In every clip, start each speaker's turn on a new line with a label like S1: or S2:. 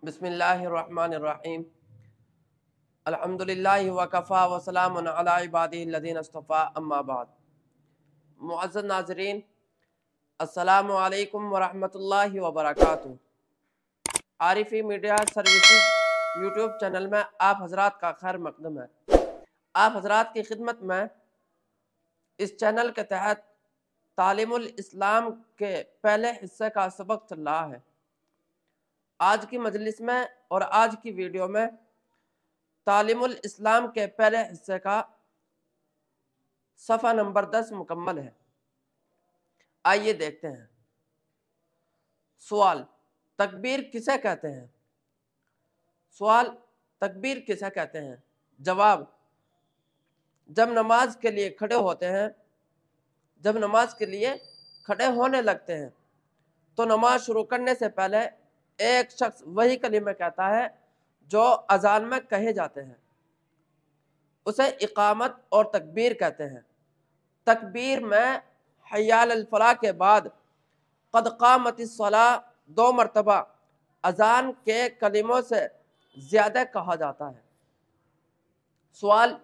S1: बिस्मिल्लाहिर्रहमानिर्रहीम अल्हम्दुलिल्लाहि वकफ़ा वसलामुन अला इबादिहिल्लज़ीन इस्तफ़ा अम्मा बाद। मुअज़्ज़ज़ नाज़रीन, अस्सलामु अलैकुम वरहमतुल्लाहि वबरकातुहू। आरिफी मीडिया सर्विसेज यूट्यूब चैनल में आप हजरात का खैर मकदम है। आप हजरात की खिदमत में इस चैनल के तहत तालीमुल इस्लाम के पहले हिस्से का सबक चल रहा है। आज की मजलिस में और आज की वीडियो में तालीमुल इस्लाम के पहले हिस्से का सफ़ा नंबर 10 मुकम्मल है। आइए देखते हैं। सवाल, तकबीर किसे कहते हैं? सवाल, तकबीर किसे कहते हैं? जवाब, जब नमाज के लिए खड़े होते हैं, जब नमाज के लिए खड़े होने लगते हैं तो नमाज शुरू करने से पहले एक शख्स वही कलीमे कहता है जो अजान में कहे जाते हैं, उसे इकामत और तकबीर कहते हैं। तकबीर में हय्याल अल फलाह के बाद क़द क़ामतिस सलाह 2 मरतबा अजान के कलीमों से ज़्यादा कहा जाता है। सवाल,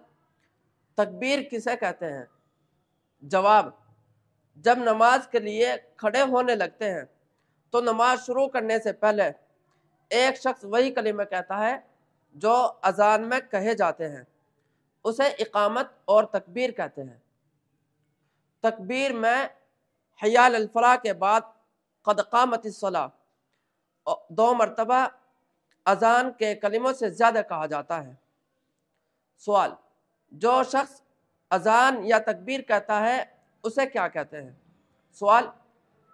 S1: तकबीर किसे कहते हैं? जवाब, जब नमाज के लिए खड़े होने लगते हैं तो नमाज शुरू करने से पहले एक शख्स वही कलीमे कहता है जो अजान में कहे जाते हैं, उसे इकामत और तकबीर कहते हैं। तकबीर में हय्याल अल फलाह के बाद क़द क़ामतिस सलाह 2 मरतबा अजान के कलीमों से ज़्यादा कहा जाता है। सवाल, जो शख्स अजान या तकबीर कहता है उसे क्या कहते हैं? सवाल,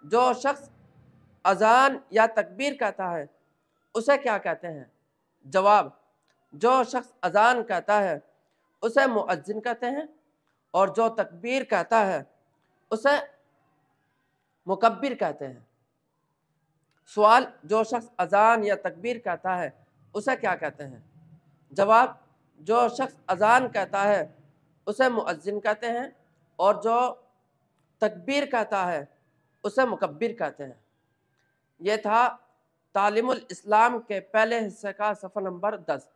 S1: जो शख्स अजान या तकबीर कहता है उसे क्या कहते हैं? जवाब, जो शख्स अजान कहता है उसे मुअज्जिन कहते हैं और जो तकबीर कहता है उसे मुकब्बिर कहते हैं। सवाल, जो शख्स अजान या तकबीर कहता है उसे क्या कहते हैं? जवाब, जो शख्स अजान कहता है उसे मुअज्जिन कहते हैं और जो तकबीर कहता है उसे मुकब्बिर कहते हैं। ये था तालीमुल इस्लाम के पहले हिस्से का सफ़ा नंबर 10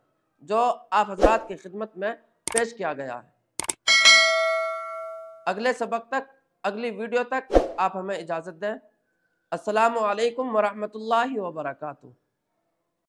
S1: जो आप हजरात की खिदमत में पेश किया गया है। अगले सबक तक, अगली वीडियो तक आप हमें इजाज़त दें। अस्सलामु अलैकुम वरहमतुल्लाहि वबरकातुहू।